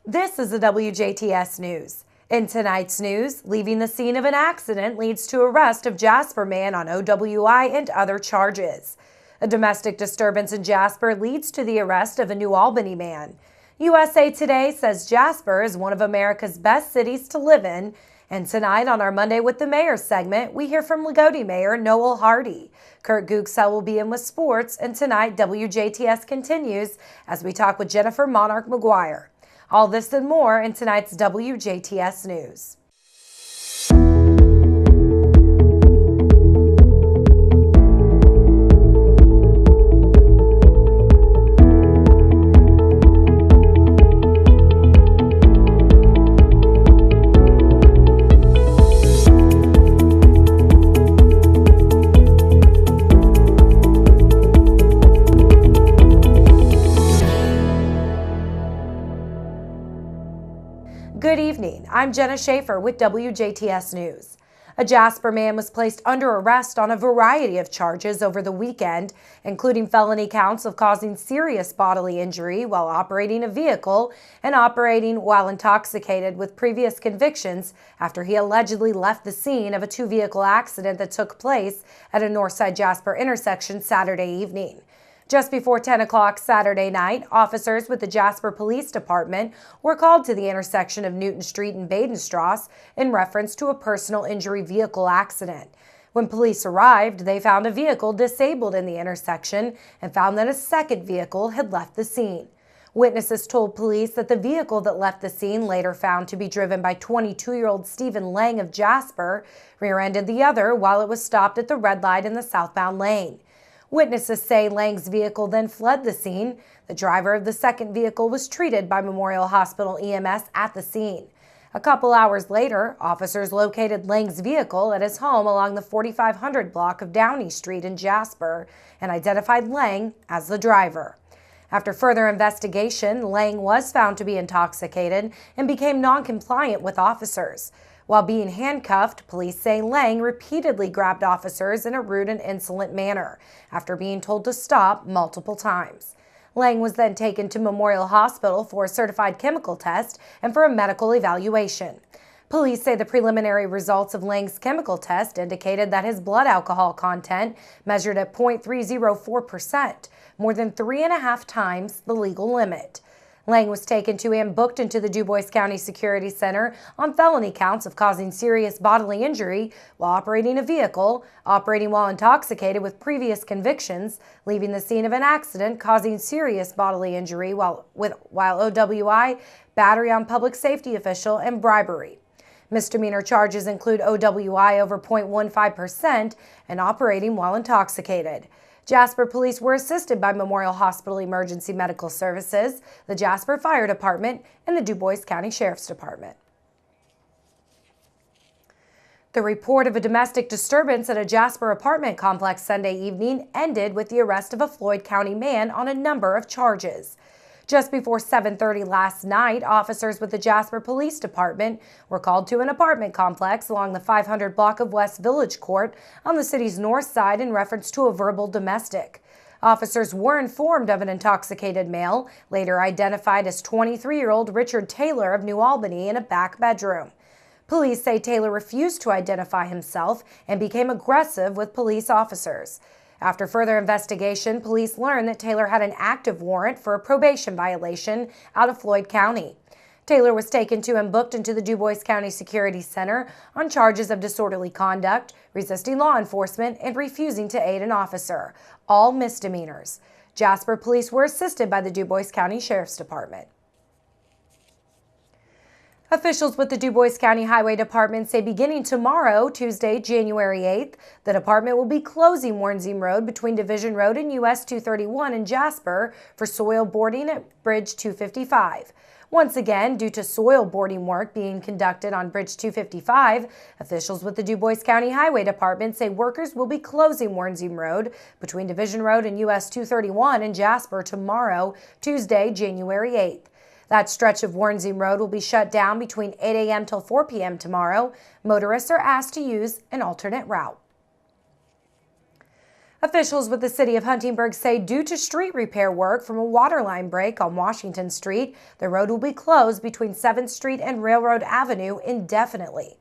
This is the WJTS News. In tonight's news, leaving the scene of an accident leads to arrest of Jasper man on OWI and other charges. A domestic disturbance in Jasper leads to the arrest of a New Albany man. USA Today says Jasper is one of America's best cities to live in. And tonight on our Monday with the Mayor segment, we hear from Lagodi Mayor Noel Hardy. Kurt Gooksell will be in with sports, and tonight WJTS continues as we talk with Jennifer Monarch McGuire. All this and more in tonight's WJTS News. Good evening. I'm Jenna Schaffer with WJTS News. A Jasper man was placed under arrest on a variety of charges over the weekend, including felony counts of causing serious bodily injury while operating a vehicle and operating while intoxicated, with previous convictions after he allegedly left the scene of a two-vehicle accident that took place at a Northside Jasper intersection Saturday evening. Just before 10 o'clock Saturday night, officers with the Jasper Police Department were called to the intersection of Newton Street and Badenstrasse in reference to a personal injury vehicle accident. When police arrived, they found a vehicle disabled in the intersection and found that a second vehicle had left the scene. Witnesses told police that the vehicle that left the scene, later found to be driven by 22-year-old Stephen Lang of Jasper, rear-ended the other while it was stopped at the red light in the southbound lane. Witnesses say Lang's vehicle then fled the scene. The driver of the second vehicle was treated by Memorial Hospital EMS at the scene. A couple hours later, officers located Lang's vehicle at his home along the 4500 block of Downey Street in Jasper and identified Lang as the driver. After further investigation, Lang was found to be intoxicated and became non-compliant with officers. While being handcuffed, police say Lang repeatedly grabbed officers in a rude and insolent manner after being told to stop multiple times. Lang was then taken to Memorial Hospital for a certified chemical test and for a medical evaluation. Police say the preliminary results of Lang's chemical test indicated that his blood alcohol content measured at 0.304%, more than 3.5 times the legal limit. Lang was taken to and booked into the Dubois County Security Center on felony counts of causing serious bodily injury while operating a vehicle, operating while intoxicated with previous convictions, leaving the scene of an accident causing serious bodily injury while OWI, battery on public safety official, and bribery. Misdemeanor charges include OWI over 0.15% and operating while intoxicated. Jasper police were assisted by Memorial Hospital Emergency Medical Services, the Jasper Fire Department, and the Dubois County Sheriff's Department. The report of a domestic disturbance at a Jasper apartment complex Sunday evening ended with the arrest of a Floyd County man on a number of charges. Just before 7:30 last night, officers with the Jasper Police Department were called to an apartment complex along the 500 block of West Village Court on the city's north side in reference to a verbal domestic. Officers were informed of an intoxicated male, later identified as 23-year-old Richard Taylor of New Albany, in a back bedroom. Police say Taylor refused to identify himself and became aggressive with police officers. After further investigation, police learned that Taylor had an active warrant for a probation violation out of Floyd County. Taylor was taken to and booked into the Dubois County Security Center on charges of disorderly conduct, resisting law enforcement, and refusing to aid an officer, all misdemeanors. Jasper police were assisted by the Dubois County Sheriff's Department. Officials with the Dubois County Highway Department say beginning tomorrow, Tuesday, January 8th, the department will be closing Warrenzeem Road between Division Road and US 231 in Jasper for soil boarding at Bridge 255. Once again, due to soil boarding work being conducted on Bridge 255, officials with the Dubois County Highway Department say workers will be closing Warrenzeem Road between Division Road and US 231 in Jasper tomorrow, Tuesday, January 8th. That stretch of Warrenzeem Road will be shut down between 8 a.m. till 4 p.m. tomorrow. Motorists are asked to use an alternate route. Officials with the city of Huntingburg say due to street repair work from a water line break on Washington Street, the road will be closed between 7th Street and Railroad Avenue indefinitely.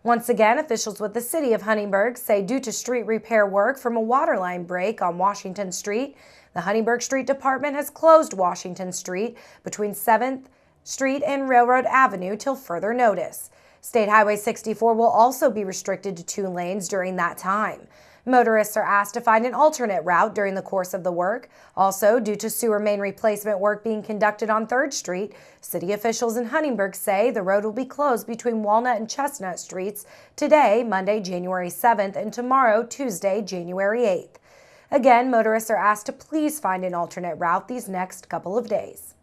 Once again, officials with the city of Huntingburg say due to street repair work from a water line break on Washington Street, the Huntingburg Street Department has closed Washington Street between 7th Street and Railroad Avenue till further notice. State Highway 64 will also be restricted to 2 lanes during that time. Motorists are asked to find an alternate route during the course of the work. Also, due to sewer main replacement work being conducted on 3rd Street, city officials in Huntingburg say the road will be closed between Walnut and Chestnut Streets today, Monday, January 7th, and tomorrow, Tuesday, January 8th. Again, motorists are asked to please find an alternate route these next couple of days.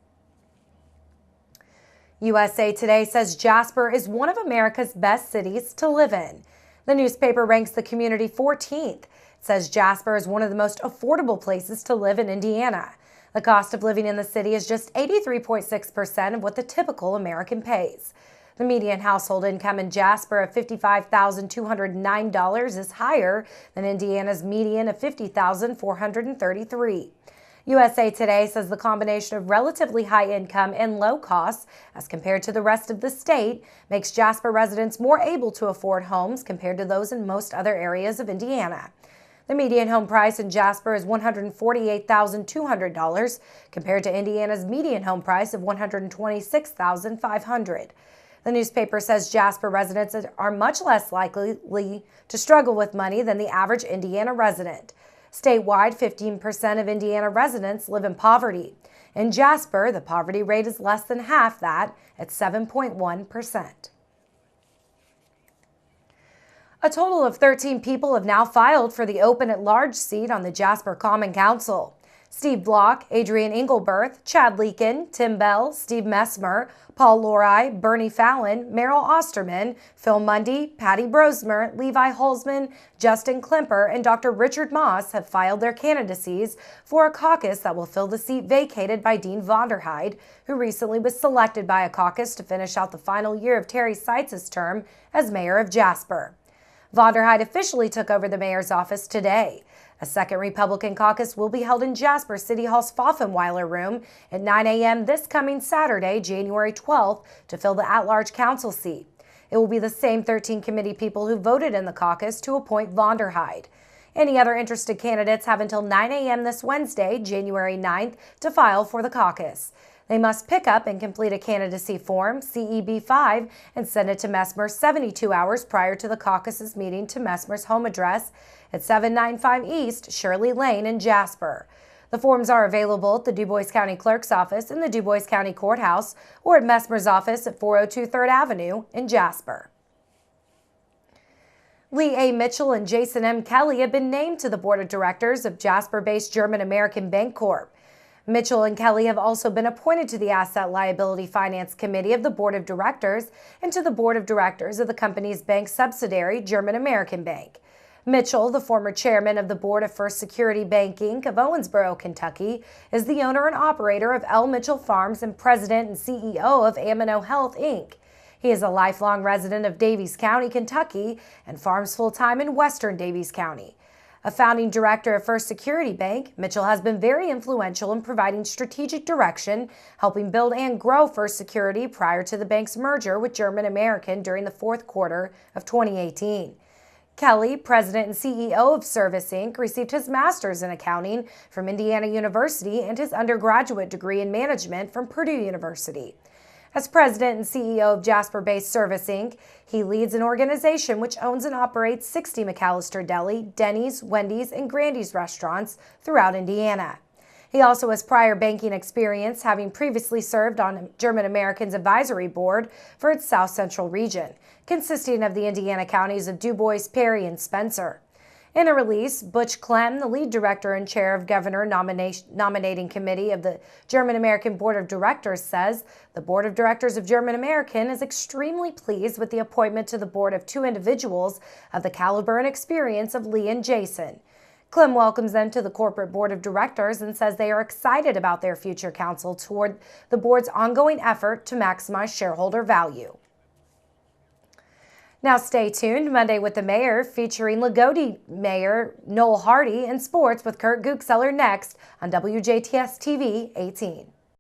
USA Today says Jasper is one of America's best cities to live in. The newspaper ranks the community 14th. It says Jasper is one of the most affordable places to live in Indiana. The cost of living in the city is just 83.6% of what the typical American pays. The median household income in Jasper of $55,209 is higher than Indiana's median of $50,433. USA Today says the combination of relatively high income and low costs as compared to the rest of the state makes Jasper residents more able to afford homes compared to those in most other areas of Indiana. The median home price in Jasper is $148,200 compared to Indiana's median home price of $126,500. The newspaper says Jasper residents are much less likely to struggle with money than the average Indiana resident. Statewide, 15% of Indiana residents live in poverty. In Jasper, the poverty rate is less than half that, at 7.1%. A total of 13 people have now filed for the open at-large seat on the Jasper Common Council. Steve Block, Adrian Engelberth, Chad Leakin, Tim Bell, Steve Messmer, Paul Lori, Bernie Fallon, Merrill Osterman, Phil Mundy, Patty Brosmer, Levi Holzman, Justin Klemper, and Dr. Richard Moss have filed their candidacies for a caucus that will fill the seat vacated by Dean Vonderheide, who recently was selected by a caucus to finish out the final year of Terry Seitz's term as mayor of Jasper. Vonderheide officially took over the mayor's office today. A second Republican caucus will be held in Jasper City Hall's Pfaffenweiler Room at 9 a.m. this coming Saturday, January 12th, to fill the at-large council seat. It will be the same 13 committee people who voted in the caucus to appoint Vonderheide. Any other interested candidates have until 9 a.m. this Wednesday, January 9th, to file for the caucus. They must pick up and complete a candidacy form, CEB-5, and send it to Messmer 72 hours prior to the caucus's meeting to Messmer's home address at 795 East Shirley Lane in Jasper. The forms are available at the Du Bois County Clerk's office in the Du Bois County Courthouse or at Messmer's office at 402 3rd Avenue in Jasper. Lee A. Mitchell and Jason M. Kelly have been named to the board of directors of Jasper-based German American Bancorp. Mitchell and Kelly have also been appointed to the Asset Liability Finance Committee of the Board of Directors and to the Board of Directors of the company's bank subsidiary, German American Bank. Mitchell, the former chairman of the board of First Security Bank, Inc. of Owensboro, Kentucky, is the owner and operator of L. Mitchell Farms and president and CEO of Amino Health, Inc. He is a lifelong resident of Daviess County, Kentucky, and farms full-time in western Daviess County. A founding director of First Security Bank, Mitchell has been very influential in providing strategic direction, helping build and grow First Security prior to the bank's merger with German American during the fourth quarter of 2018. Kelly, president and CEO of Service Inc., received his master's in accounting from Indiana University and his undergraduate degree in management from Purdue University. As president and CEO of Jasper-based Service Inc., he leads an organization which owns and operates 60 McAllister Deli, Denny's, Wendy's, and Grandy's restaurants throughout Indiana. He also has prior banking experience, having previously served on German American's advisory board for its South Central region, consisting of the Indiana counties of Du Bois, Perry, and Spencer. In a release, Butch Clem, the lead director and chair of Governor Nominating Committee of the German American Board of Directors, says the Board of Directors of German American is extremely pleased with the appointment to the board of 2 individuals of the caliber and experience of Lee and Jason. Clem welcomes them to the corporate board of directors and says they are excited about their future counsel toward the board's ongoing effort to maximize shareholder value. Now stay tuned. Monday with the Mayor, featuring Lagodi Mayor Noel Hardy, and sports with Kurt Gookseller next on WJTS TV 18.